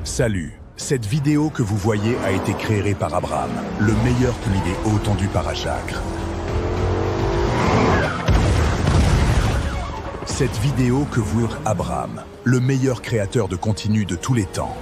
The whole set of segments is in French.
Salut, cette vidéo que vous voyez a été créée par Abraham, le meilleur poulinéo tendu par Ajacre. Cette vidéo que vous Abraham, le meilleur créateur de contenu de tous les temps.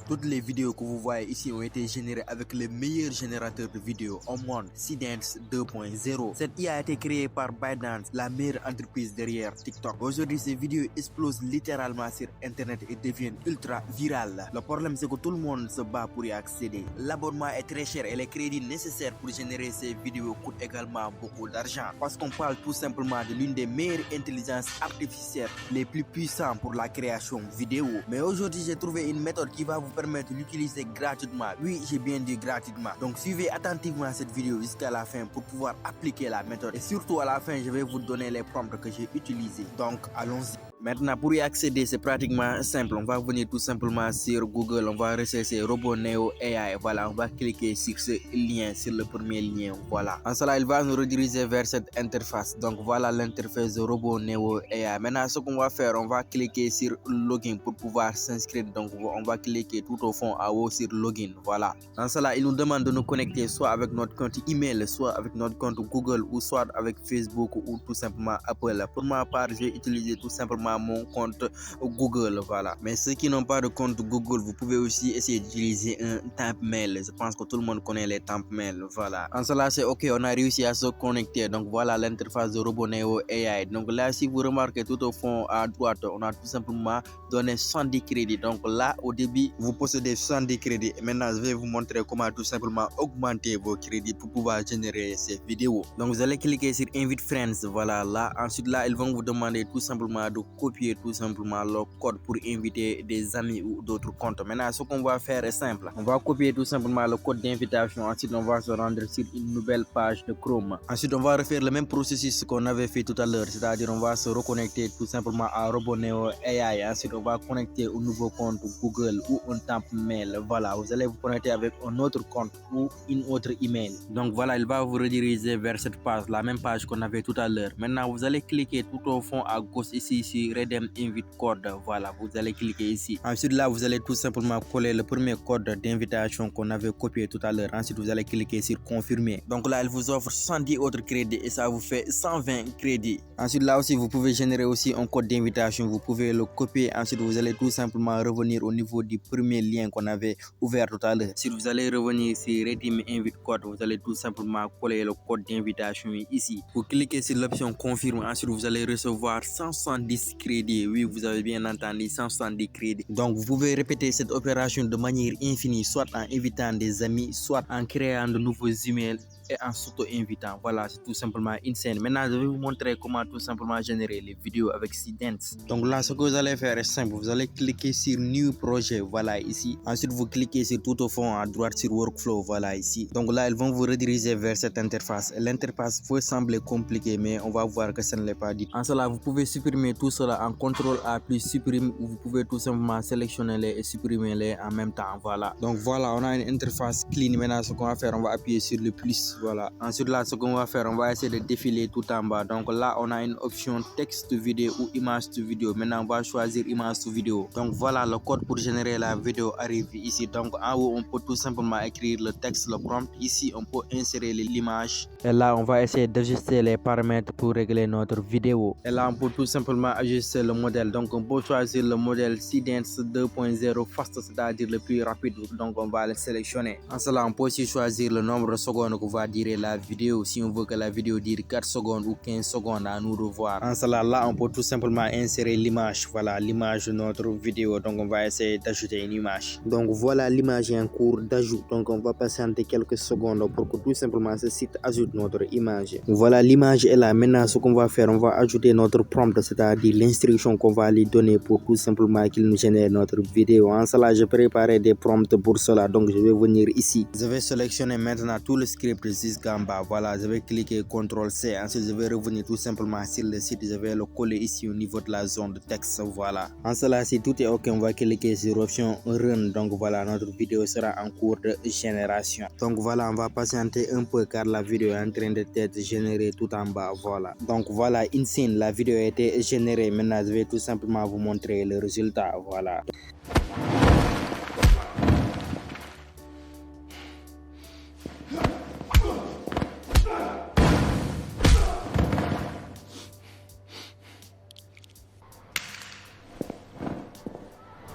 Toutes les vidéos que vous voyez ici ont été générées avec le meilleur générateur de vidéos au monde, Seedance 2.0. Cette IA a été créée par ByteDance, la meilleure entreprise derrière TikTok. Aujourd'hui, ces vidéos explosent littéralement sur Internet et deviennent ultra virales. Le problème, c'est que tout le monde se bat pour y accéder. L'abonnement est très cher et les crédits nécessaires pour générer ces vidéos coûtent également beaucoup d'argent. Parce qu'on parle tout simplement de l'une des meilleures intelligences artificielles les plus puissantes pour la création vidéo. Mais aujourd'hui, j'ai trouvé une méthode qui va vous permettre d'utiliser gratuitement. Oui, j'ai bien dit gratuitement. Donc suivez attentivement cette vidéo jusqu'à la fin pour pouvoir appliquer la méthode. Et surtout à la fin, je vais vous donner les prompts que j'ai utilisés. Donc allons-y. Maintenant, pour y accéder, c'est pratiquement simple. On va venir tout simplement sur Google, on va rechercher RoboNeo AI. Voilà, on va cliquer sur ce lien, sur le premier lien. Voilà. En cela, il va nous rediriger vers cette interface. Donc voilà l'interface de RoboNeo AI. Maintenant, ce qu'on va faire, on va cliquer sur Login pour pouvoir s'inscrire. Donc on va cliquer tout au fond à haut sur Login. Voilà. En cela, il nous demande de nous connecter soit avec notre compte email, soit avec notre compte Google, ou soit avec Facebook ou tout simplement Apple. Pour ma part, j'ai utilisé tout simplement mon compte Google, voilà. Mais ceux qui n'ont pas de compte Google, vous pouvez aussi essayer d'utiliser un temp mail. Je pense que tout le monde connaît les temp mail, voilà. En cela, c'est ok, on a réussi à se connecter. Donc voilà l'interface de RoboNeo AI. Donc là, si vous remarquez tout au fond à droite, on a tout simplement donné 110 crédits. Donc là, au début, vous possédez 110 crédits. Maintenant, je vais vous montrer comment tout simplement augmenter vos crédits pour pouvoir générer ces vidéos. Donc vous allez cliquer sur Invite Friends, voilà. Là, ensuite là, ils vont vous demander tout simplement de copier tout simplement le code pour inviter des amis ou d'autres comptes. Maintenant, ce qu'on va faire est simple. On va copier tout simplement le code d'invitation. Ensuite, on va se rendre sur une nouvelle page de Chrome. Ensuite, on va refaire le même processus qu'on avait fait tout à l'heure. C'est-à-dire, on va se reconnecter tout simplement à RoboNeo AI. Ensuite, on va connecter au nouveau compte Google ou un temp mail. Voilà, vous allez vous connecter avec un autre compte ou une autre email. Donc voilà, il va vous rediriger vers cette page, la même page qu'on avait tout à l'heure. Maintenant, vous allez cliquer tout au fond à gauche ici sur Redeem Invite Code. Voilà, vous allez cliquer ici. Ensuite là, vous allez tout simplement coller le premier code d'invitation qu'on avait copié tout à l'heure. Ensuite, vous allez cliquer sur confirmer. Donc là, il vous offre 110 autres crédits et ça vous fait 120 crédits. Ensuite là aussi, vous pouvez générer aussi un code d'invitation. Vous pouvez le copier. Ensuite, vous allez tout simplement revenir au niveau du premier lien qu'on avait ouvert tout à l'heure. Si vous allez revenir sur Redeem Invite Code, vous allez tout simplement coller le code d'invitation ici. Vous cliquez sur l'option confirme. Ensuite, vous allez recevoir 170 crédits. Oui, vous avez bien entendu, 170 crédits. Donc vous pouvez répéter cette opération de manière infinie, soit en invitant des amis, soit en créant de nouveaux emails et en s'auto-invitant. Voilà, c'est tout simplement une scène. Maintenant, je vais vous montrer comment tout simplement générer les vidéos avec Seedance. Donc là, ce que vous allez faire est simple. Vous allez cliquer sur New Projet, voilà ici. Ensuite, vous cliquez sur tout au fond à droite sur Workflow, voilà ici. Donc là, ils vont vous rediriger vers cette interface. L'interface peut sembler compliquée, mais on va voir que ça ne l'est pas dit. En cela, vous pouvez supprimer tout cela en CTRL A plus supprime, ou vous pouvez tout simplement sélectionner les et supprimer les en même temps. Voilà. Donc voilà, on a une interface clean. Maintenant, ce qu'on va faire, on va appuyer sur le plus. Voilà. Ensuite là, ce qu'on va faire, on va essayer de défiler tout en bas. Donc là, on a une option texte vidéo ou image to vidéo. Maintenant, on va choisir image to vidéo. Donc voilà, le code pour générer la vidéo arrive ici. Donc en haut, on peut tout simplement écrire le texte, le prompt. Ici, on peut insérer l'image. Et là, on va essayer d'ajuster les paramètres pour régler notre vidéo. Et là, on peut tout simplement ajuster le modèle. Donc on peut choisir le modèle Seedance 2.0 Fast, c'est-à-dire le plus rapide. Donc on va le sélectionner. En cela, on peut aussi choisir le nombre de secondes qu'on va durer la vidéo. Si on veut que la vidéo dure 4 secondes ou 15 secondes, à nous revoir. En cela, là, on peut tout simplement insérer l'image. Voilà, l'image de notre vidéo. Donc on va essayer d'ajouter une image. Donc voilà, l'image est en cours d'ajout. Donc on va patienter quelques secondes pour que tout simplement ce site ajoute notre image. Voilà, l'image est là. Maintenant, ce qu'on va faire, on va ajouter notre prompt, c'est-à-dire l'instruction qu'on va lui donner pour tout simplement qu'il nous génère notre vidéo. En cela, je préparais des prompts pour cela, donc je vais venir ici. Je vais sélectionner maintenant tout le script jusqu'en bas. Voilà, je vais cliquer CTRL-C. Ensuite, je vais revenir tout simplement sur le site. Je vais le coller ici au niveau de la zone de texte. Voilà. En cela, si tout est OK, on va cliquer sur option Run. Donc voilà, notre vidéo sera en cours de génération. Donc voilà, on va patienter un peu car la vidéo est en train d'être générée tout en bas. Voilà. Donc voilà, insane, la vidéo a été générée. Maintenant, je vais tout simplement vous montrer le résultat. Voilà.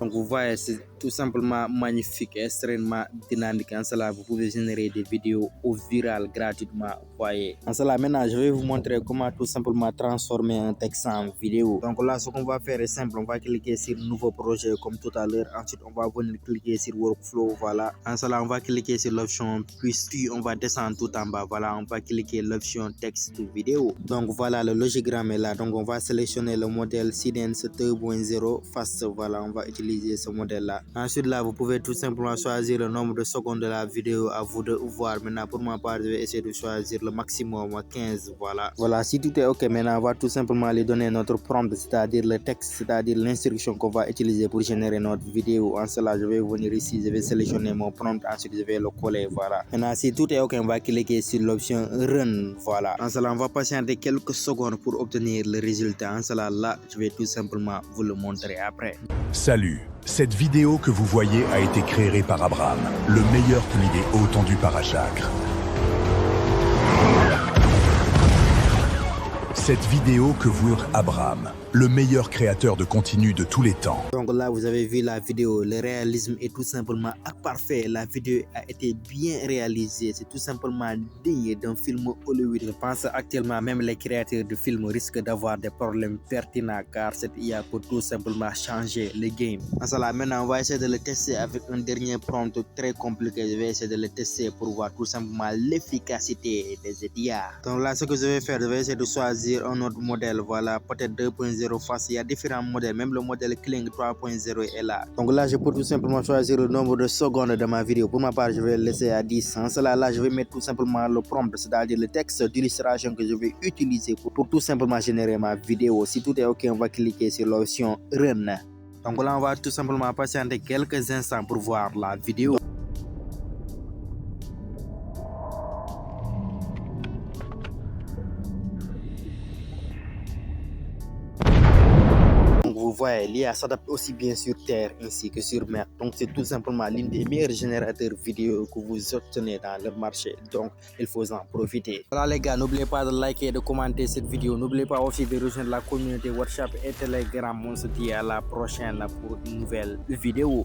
Donc vous voyez, c'est tout simplement magnifique, extrêmement dynamique. En cela, vous pouvez générer des vidéos au viral gratuitement. Voyez. En cela, maintenant, je vais vous montrer comment tout simplement transformer un texte en vidéo. Donc là, ce qu'on va faire est simple. On va cliquer sur nouveau projet comme tout à l'heure. Ensuite, on va venir cliquer sur workflow. Voilà. En cela, on va cliquer sur l'option puis on va descendre tout en bas. Voilà, on va cliquer l'option texte vidéo. Donc voilà, le logigramme est là. Donc on va sélectionner le modèle Seedance 2.0 Fast. Voilà, on va utiliser ce modèle là. Ensuite là, vous pouvez tout simplement choisir le nombre de secondes de la vidéo, à vous de voir. Maintenant, pour ma part, je vais essayer de choisir le maximum 15. Voilà, si tout est OK, maintenant on va tout simplement lui donner notre prompt, c'est-à-dire le texte, c'est-à-dire l'instruction qu'on va utiliser pour générer notre vidéo. En cela, je vais venir ici, je vais sélectionner mon prompt, ensuite je vais le coller. Voilà. Maintenant, si tout est OK, on va cliquer sur l'option Run. Voilà. En cela, on va patienter quelques secondes pour obtenir le résultat. En cela, là, je vais tout simplement vous le montrer après. Salut, cette vidéo que vous voyez a été créée par Abraham, le meilleur pour l'idée haut tendue par Ajacre. Cette vidéo que vous Abraham, le meilleur créateur de contenu de tous les temps. Donc là, vous avez vu la vidéo, le réalisme est tout simplement parfait. La vidéo a été bien réalisée, c'est tout simplement digne d'un film Hollywood. Je pense actuellement même les créateurs de films risquent d'avoir des problèmes pertinents car cette IA peut tout simplement changer le game. En cela, maintenant, on va essayer de le tester avec un dernier prompt très compliqué. Je vais essayer de le tester pour voir tout simplement l'efficacité des IA. Donc là, ce que je vais faire, je vais essayer de choisir un autre modèle. Voilà, peut-être 2.0 Fast. Il y a différents modèles, même le modèle Kling 3.0 est là. Donc là, je peux tout simplement choisir le nombre de secondes de ma vidéo. Pour ma part, je vais le laisser à 10. En cela, là, je vais mettre tout simplement le prompt, c'est-à-dire le texte d'illustration que je vais utiliser pour tout simplement générer ma vidéo. Si tout est OK, on va cliquer sur l'option Run. Donc là, on va tout simplement patienter quelques instants pour voir la vidéo. Vous voyez, l'IA s'adapte aussi bien sur terre ainsi que sur mer. Donc c'est tout simplement l'un des meilleurs générateurs vidéo que vous obtenez dans le marché. Donc il faut en profiter. Voilà les gars, n'oubliez pas de liker et de commenter cette vidéo. N'oubliez pas aussi de rejoindre la communauté WhatsApp et Telegram. On se dit à la prochaine pour une nouvelle vidéo.